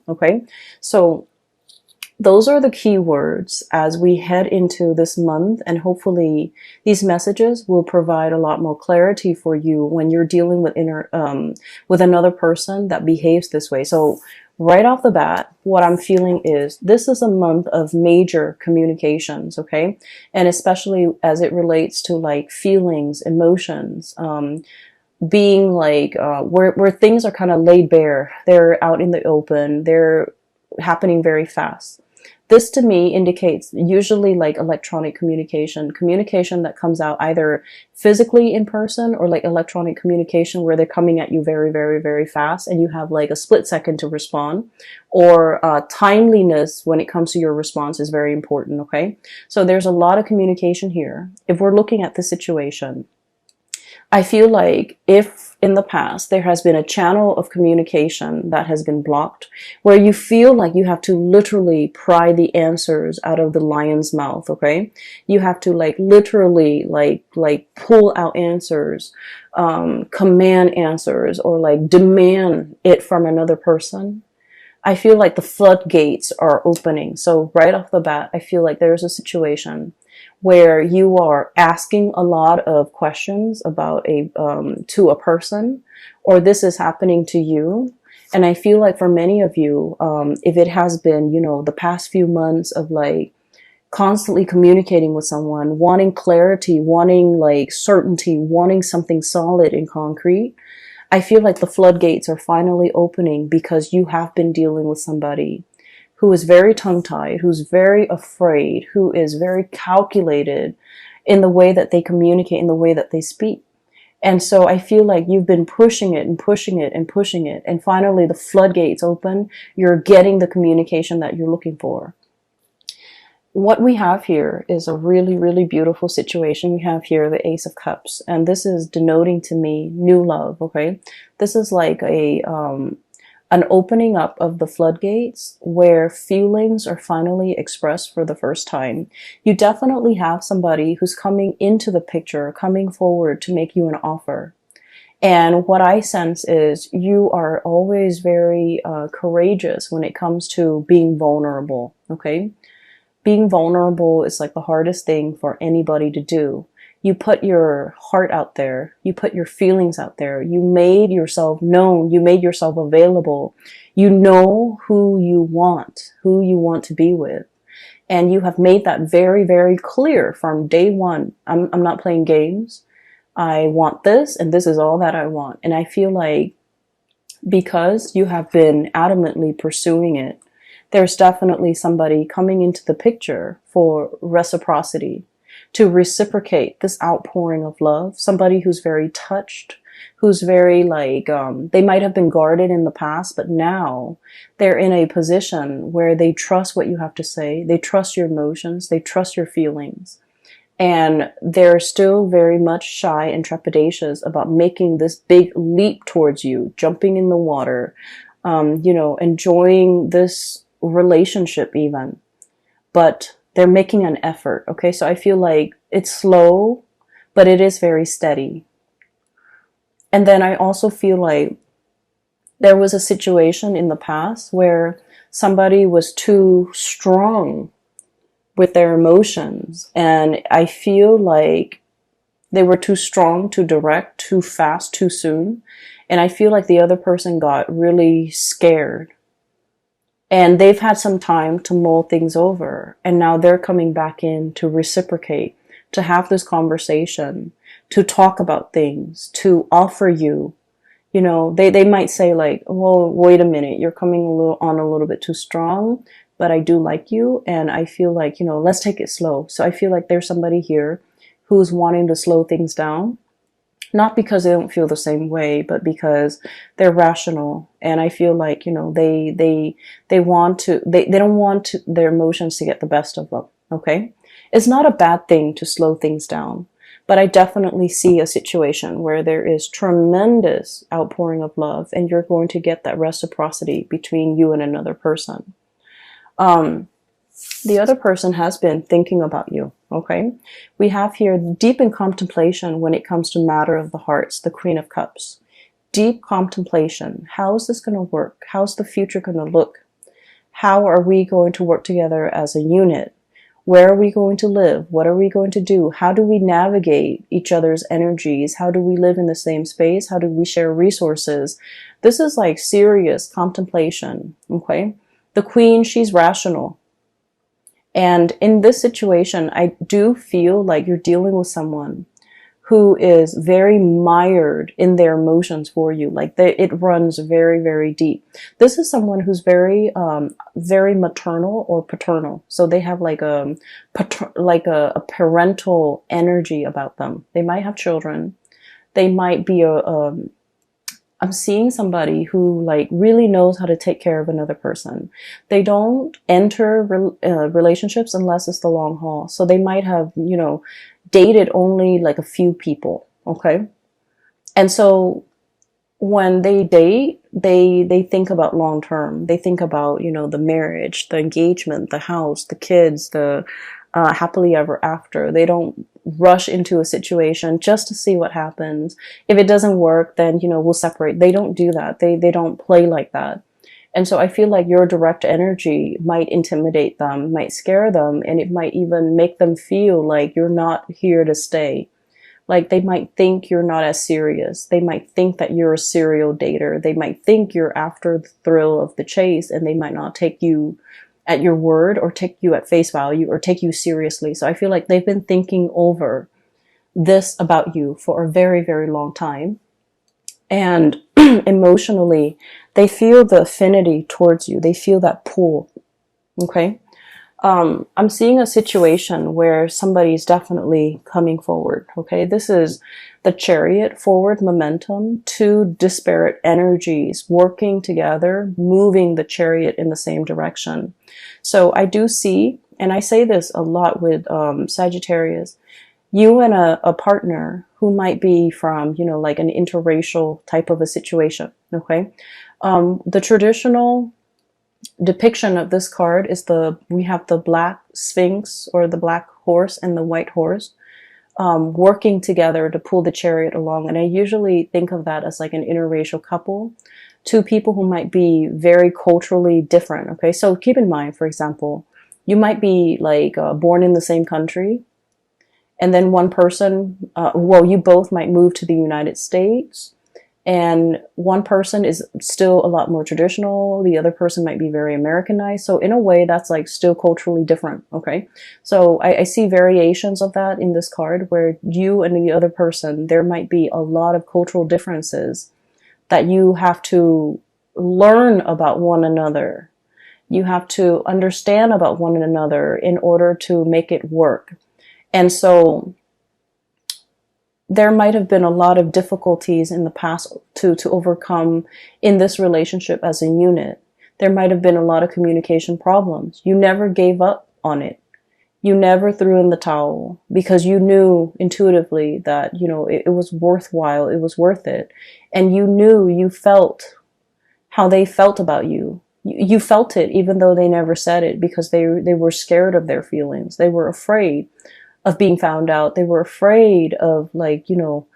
Okay, so those are the key words as we head into this month, and hopefully these messages will provide a lot more clarity for you when you're dealing with with another person that behaves this way. So right off the bat, what I'm feeling is this is a month of major communications, okay? And especially as it relates to like feelings, emotions, being like where things are kind of laid bare, they're out in the open, they're happening very fast. This to me indicates usually like electronic communication that comes out either physically in person or like electronic communication where they're coming at you very, very, very fast and you have like a split second to respond, or timeliness when it comes to your response is very important. Okay. So there's a lot of communication here. If we're looking at the situation, I feel like if in the past there has been a channel of communication that has been blocked, where you feel like you have to literally pry the answers out of the lion's mouth, okay? You have to like literally like pull out answers, command answers, or like demand it from another person. I feel like the floodgates are opening. So right off the bat, I feel like there's a situation where you are asking a lot of questions about to a person, or this is happening to you. And I feel like for many of you, if it has been, you know, the past few months of like constantly communicating with someone, wanting clarity, wanting like certainty, wanting something solid and concrete, I feel like the floodgates are finally opening because you have been dealing with somebody who is very tongue-tied, who's very afraid, who is very calculated in the way that they communicate, in the way that they speak. And so I feel like you've been pushing it and pushing it and pushing it. And finally the floodgates open. You're getting the communication that you're looking for. What we have here is a really, really beautiful situation. We have here the Ace of Cups, and this is denoting to me new love, okay? This is like an opening up of the floodgates where feelings are finally expressed for the first time. You definitely have somebody who's coming into the picture, coming forward to make you an offer. And what I sense is you are always very courageous when it comes to being vulnerable, okay? Being vulnerable is like the hardest thing for anybody to do. You put your heart out there. You put your feelings out there. You made yourself known. You made yourself available. You know who you want to be with. And you have made that very, very clear from day one. I'm not playing games. I want this, and this is all that I want. And I feel like because you have been adamantly pursuing it, there's definitely somebody coming into the picture for reciprocity, to reciprocate this outpouring of love. Somebody who's very touched, who's very like, they might have been guarded in the past, but now they're in a position where they trust what you have to say. They trust your emotions. They trust your feelings. And they're still very much shy and trepidatious about making this big leap towards you, jumping in the water, you know, enjoying this relationship even, but they're making an effort. Okay. So I feel like it's slow, but it is very steady. And then I also feel like there was a situation in the past where somebody was too strong with their emotions. And I feel like they were too strong, too direct, too fast, too soon. And I feel like the other person got really scared. And they've had some time to mull things over. And now they're coming back in to reciprocate, to have this conversation, to talk about things, to offer you. You know, they might say like, well, wait a minute, you're coming a little bit too strong, but I do like you. And I feel like, you know, let's take it slow. So I feel like there's somebody here who's wanting to slow things down. Not because they don't feel the same way, but because they're rational. And I feel like, you know, they want to, they don't want to, their emotions to get the best of them. Okay. It's not a bad thing to slow things down, but I definitely see a situation where there is tremendous outpouring of love and you're going to get that reciprocity between you and another person. The other person has been thinking about you, okay? We have here deep in contemplation when it comes to matter of the hearts, the Queen of Cups. Deep contemplation. How is this going to work? How's the future going to look? How are we going to work together as a unit? Where are we going to live? What are we going to do? How do we navigate each other's energies? How do we live in the same space? How do we share resources? This is like serious contemplation, okay? The queen, she's rational. And in this situation, I do feel like you're dealing with someone who is very mired in their emotions for you. Like it runs very, very deep. This is someone who's very, very maternal or paternal. So they have like a parental energy about them. They might have children. They might be I'm seeing somebody who like really knows how to take care of another person. They don't enter relationships unless it's the long haul. So they might have, you know, dated only like a few people. Okay. And so when they date, they think about long term. They think about, you know, the marriage, the engagement, the house, the kids, the happily ever after. They don't rush into a situation just to see what happens. If it doesn't work, then, you know, we'll separate. They don't do that. They don't play like that. And so I feel like your direct energy might intimidate them, might scare them, and it might even make them feel like you're not here to stay. Like they might think you're not as serious. They might think that you're a serial dater. They might think you're after the thrill of the chase, and they might not take you at your word or take you at face value or take you seriously. So I feel like they've been thinking over this about you for a very, very long time. And emotionally, they feel the affinity towards you. They feel that pull. Okay. I'm seeing a situation where somebody's definitely coming forward. Okay. This is the Chariot, forward momentum, two disparate energies working together, moving the Chariot in the same direction. So I do see, and I say this a lot with Sagittarius, you and a partner who might be from, you know, like an interracial type of a situation. Okay. The traditional depiction of this card is we have the black sphinx or the black horse and the white horse working together to pull the chariot along. And I usually think of that as like an interracial couple, two people who might be very culturally different. Okay. So keep in mind, for example, you might be like born in the same country, and then one person, you both might move to the United States, and one person is still a lot more traditional. The other person might be very Americanized. So in a way, that's like still culturally different. Okay. So I see variations of that in this card where you and the other person, there might be a lot of cultural differences that you have to learn about one another. You have to understand about one another in order to make it work. And so there might have been a lot of difficulties in the past to overcome in this relationship as a unit. There might have been a lot of communication problems. You never gave up on it. You never threw in the towel because you knew intuitively that, you know, it was worthwhile. It was worth it. And you felt how they felt about you. You felt it even though they never said it because they were scared of their feelings. They were afraid of being found out. They were afraid of, like, you know,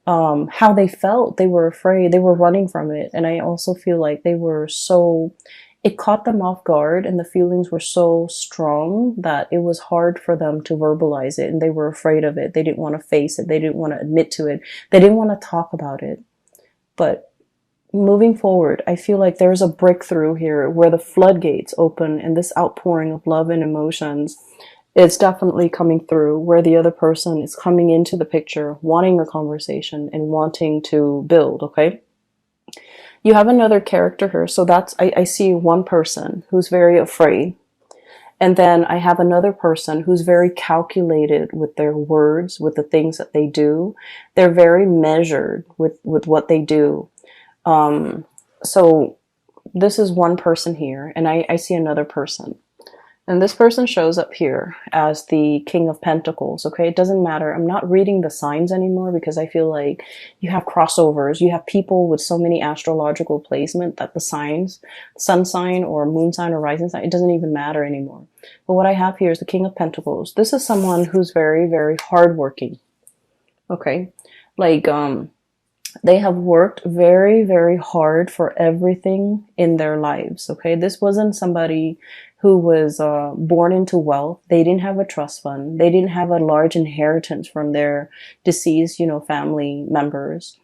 how they felt. They were afraid. They were running from it. And I also feel like it caught them off guard, and the feelings were so strong that it was hard for them to verbalize it, and they were afraid of it. They didn't want to face it. They didn't want to admit to it. They didn't want to talk about it. But moving forward, I feel like there's a breakthrough here where the floodgates open, and this outpouring of love and emotions, it's definitely coming through, where the other person is coming into the picture, wanting a conversation and wanting to build. Okay. You have another character here. So I see one person who's very afraid. And then I have another person who's very calculated with their words, with the things that they do. They're very measured with what they do. So this is one person here, and I see another person. And this person shows up here as the King of Pentacles, okay? It doesn't matter. I'm not reading the signs anymore because I feel like you have crossovers. You have people with so many astrological placement that the signs, sun sign or moon sign or rising sign, it doesn't even matter anymore. But what I have here is the King of Pentacles. This is someone who's very, very hardworking, okay? Like, They have worked very, very hard for everything in their lives. Okay. This wasn't somebody who was born into wealth. They didn't have a trust fund. They didn't have a large inheritance from their deceased, family members.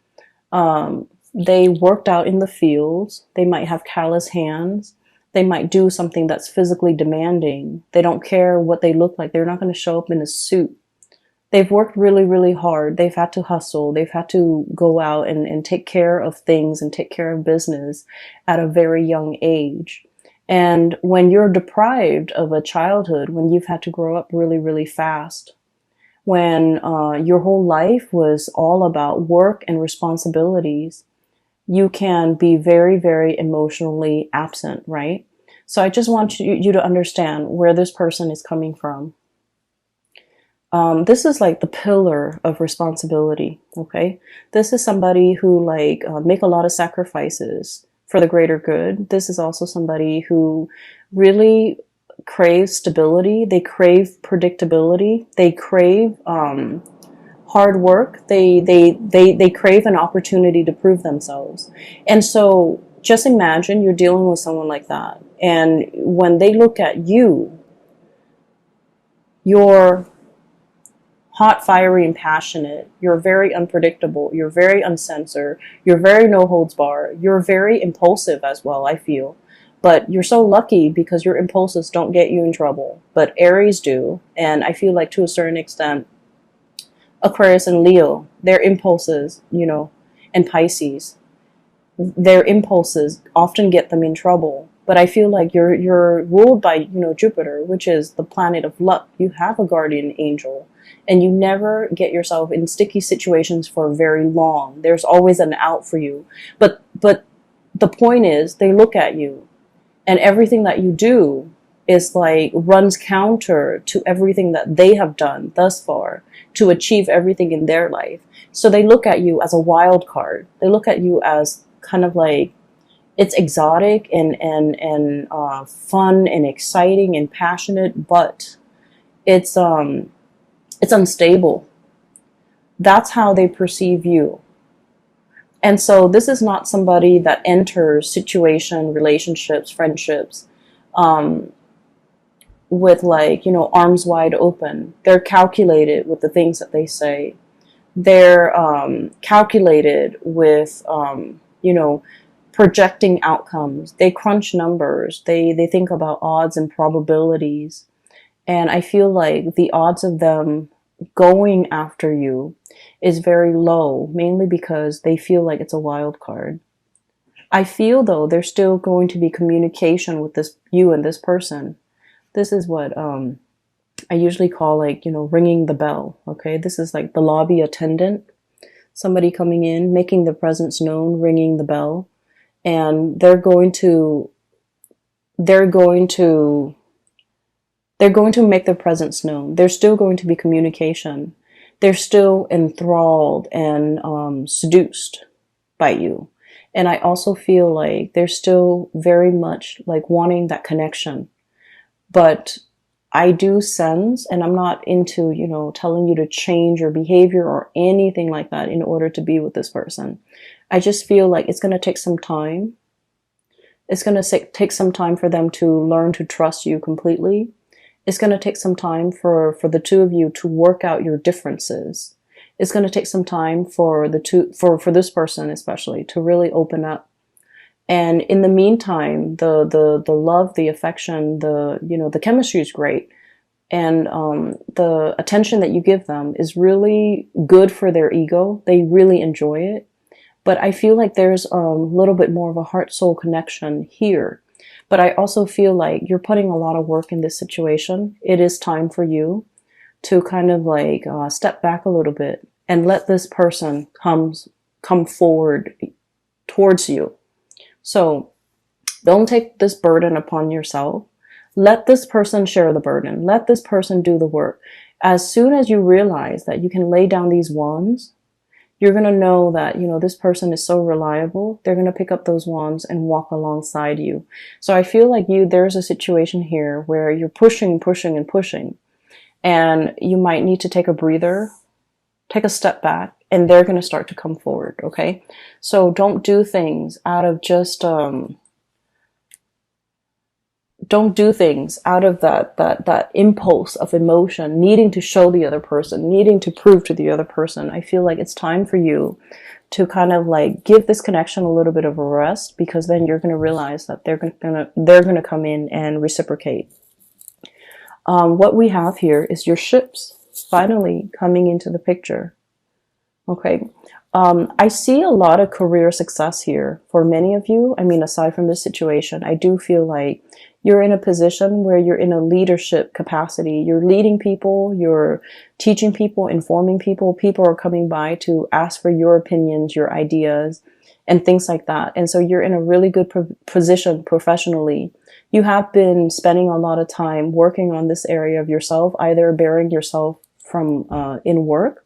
They worked out in the fields. They might have callous hands. They might do something that's physically demanding. They don't care what they look like. They're not going to show up in a suit. They've worked really, really hard. They've had to hustle. They've had to go out and take care of things and take care of business at a very young age. And when you're deprived of a childhood, when you've had to grow up really, really fast, when your whole life was all about work and responsibilities, you can be very, very emotionally absent, right? So I just want you to understand where this person is coming from. This is like the pillar of responsibility, okay? This is somebody who make a lot of sacrifices for the greater good. This is also somebody who really craves stability. They crave predictability. They crave hard work. They crave an opportunity to prove themselves. And so just imagine you're dealing with someone like that. And when they look at you, you're hot, fiery, and passionate. You're very unpredictable. You're very uncensored. You're very no holds bar. You're very impulsive as well, I feel. But you're so lucky because your impulses don't get you in trouble. But Aries do. And I feel like to a certain extent, Aquarius and Leo, their impulses, and Pisces, their impulses often get them in trouble. But I feel like you're ruled by, Jupiter, which is the planet of luck. You have a guardian angel, and you never get yourself in sticky situations for very long. There's always an out for you. But the point is, they look at you, and everything that you do is runs counter to everything that they have done thus far to achieve everything in their life. So they look at you as a wild card. They look at you as kind of it's exotic and fun and exciting and passionate, but it's unstable. That's how they perceive you. And so this is not somebody that enters relationships, friendships, with arms wide open. They're calculated with the things that they say. They're calculated with, projecting outcomes. They crunch numbers. They think about odds and probabilities. And I feel like the odds of them going after you is very low, mainly because they feel like it's a wild card. I feel though there's still going to be communication with you and this person. This is what I usually call ringing the bell. Okay, this is like the lobby attendant, somebody coming in, making their presence known, ringing the bell, and they're going to make their presence known. There's still going to be communication. They're still enthralled and seduced by you. And I also feel like they're still very much wanting that connection. But I do sense, and I'm not into, telling you to change your behavior or anything like that in order to be with this person. I just feel like it's going to take some time. It's going to take some time for them to learn to trust you completely. It's going to take some time for the two of you to work out your differences. It's going to take some time for this person especially to really open up. And in the meantime, the love, the affection, the chemistry is great. And the attention that you give them is really good for their ego. They really enjoy it. But I feel like there's a little bit more of a heart-soul connection here. But I also feel like you're putting a lot of work in this situation. It is time for you to kind of step back a little bit and let this person come forward towards you. So don't take this burden upon yourself. Let this person share the burden. Let this person do the work. As soon as you realize that you can lay down these wands, you're going to know that, this person is so reliable. They're going to pick up those wands and walk alongside you. So I feel like there's a situation here where you're pushing, and you might need to take a breather, take a step back, and they're going to start to come forward. Okay. So don't do things out of just, don't do things out of that impulse of emotion, needing to show the other person, needing to prove to the other person. I feel like it's time for you to kind of like give this connection a little bit of a rest, because then you're going to realize that they're going to come in and reciprocate. What we have here is your ships finally coming into the picture. Okay. I see a lot of career success here for many of you. I mean, aside from this situation, I do feel like you're in a position where you're in a leadership capacity. You're leading people, you're teaching people, informing people. People are coming by to ask for your opinions, your ideas, and things like that. And so you're in a really good position professionally. You have been spending a lot of time working on this area of yourself, either bearing yourself from in work,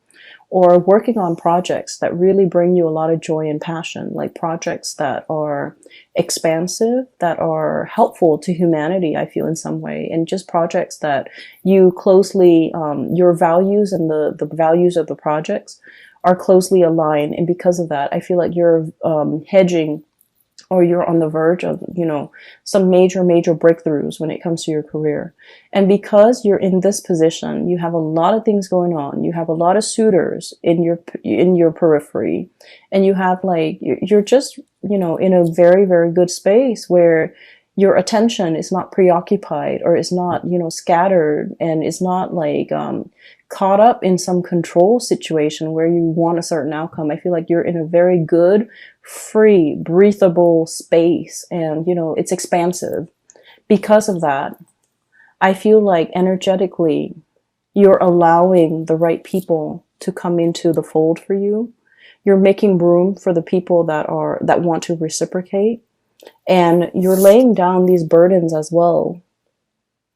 or working on projects that really bring you a lot of joy and passion, like projects that are expansive, that are helpful to humanity, I feel, in some way, and just projects that you closely, your values and the values of the projects are closely aligned. And because of that, I feel like you're hedging, or you're on the verge of, some major breakthroughs when it comes to your career. And because you're in this position, you have a lot of things going on. You have a lot of suitors in your periphery, and you have like, you're just, in a very, very good space where your attention is not preoccupied, or is not, scattered, and is not like, caught up in some control situation where you want a certain outcome. I feel like you're in a very good, free, breathable space, and it's expansive. Because of that, I feel like energetically you're allowing the right people to come into the fold for you. You're making room for the people that want to reciprocate, and you're laying down these burdens as well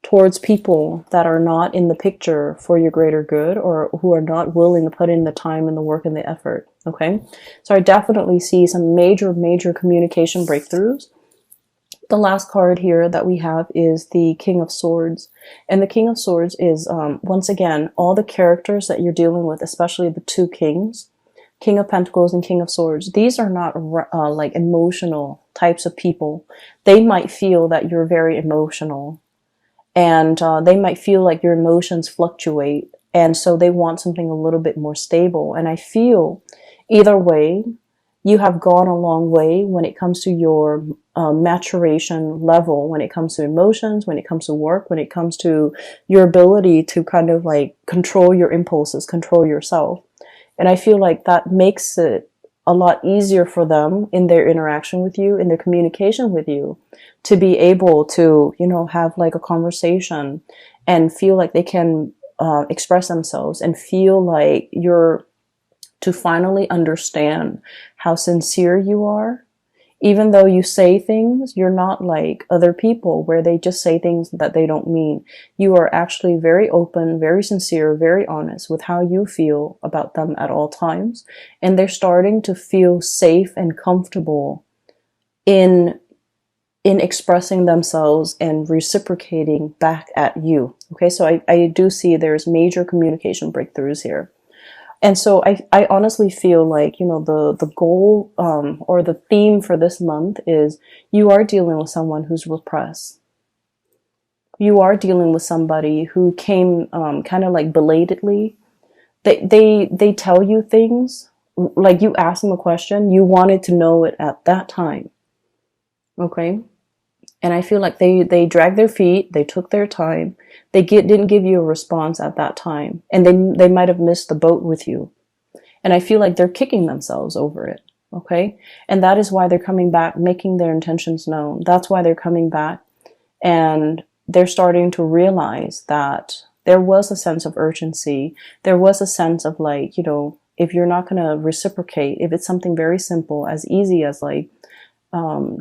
towards people that are not in the picture for your greater good, or who are not willing to put in the time and the work and the effort. Okay. So I definitely see some major communication breakthroughs. The last card here that we have is the King of Swords. And the King of Swords is, once again, all the characters that you're dealing with, especially the two kings, King of Pentacles and King of Swords. These are not like emotional types of people. They might feel that you're very emotional, and they might feel like your emotions fluctuate, and so they want something a little bit more stable. And I feel either way, you have gone a long way when it comes to your maturation level, when it comes to emotions, when it comes to work, when it comes to your ability to kind of like control your impulses, control yourself. And I feel like that makes it a lot easier for them in their interaction with you, in their communication with you, to be able to, have like a conversation and feel like they can express themselves, and feel like you're to finally understand how sincere you are. Even though you say things, you're not like other people where they just say things that they don't mean. You are actually very open, very sincere, very honest with how you feel about them at all times. And they're starting to feel safe and comfortable in expressing themselves and reciprocating back at you. Okay, so I do see there's major communication breakthroughs here. And so I honestly feel like, the goal, or the theme for this month is you are dealing with someone who's repressed. You are dealing with somebody who came, kind of like belatedly. They tell you things, like you ask them a question, you wanted to know it at that time. Okay. And I feel like they dragged their feet, they took their time, didn't give you a response at that time, and they might have missed the boat with you. And I feel like they're kicking themselves over it, okay? And that is why they're coming back, making their intentions known. That's why they're coming back, and they're starting to realize that there was a sense of urgency. There was a sense of like, if you're not going to reciprocate, if it's something very simple, as easy as like,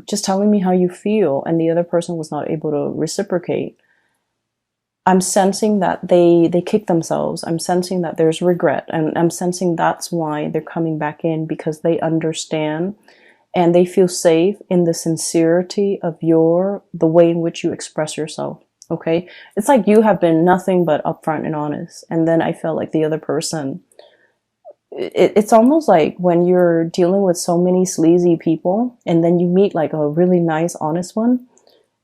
just telling me how you feel, and the other person was not able to reciprocate, I'm sensing that they kick themselves. I'm sensing that there's regret, and I'm sensing that's why they're coming back in, because they understand and they feel safe in the sincerity of the way in which you express yourself. Okay. It's like you have been nothing but upfront and honest. And then I felt like the other person it's almost like when you're dealing with so many sleazy people and then you meet like a really nice, honest one,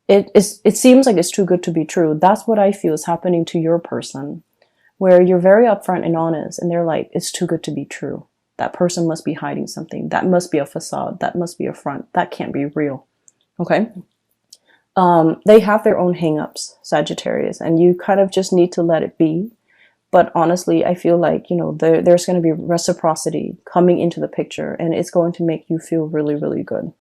it seems like it's too good to be true. That's what I feel is happening to your person, where you're very upfront and honest, and they're like, it's too good to be true. That person must be hiding something. That must be a facade. That must be a front. That can't be real. Okay? They have their own hangups, Sagittarius, and you kind of just need to let it be. But honestly, I feel like, you know, there's going to be reciprocity coming into the picture, and it's going to make you feel really, really good.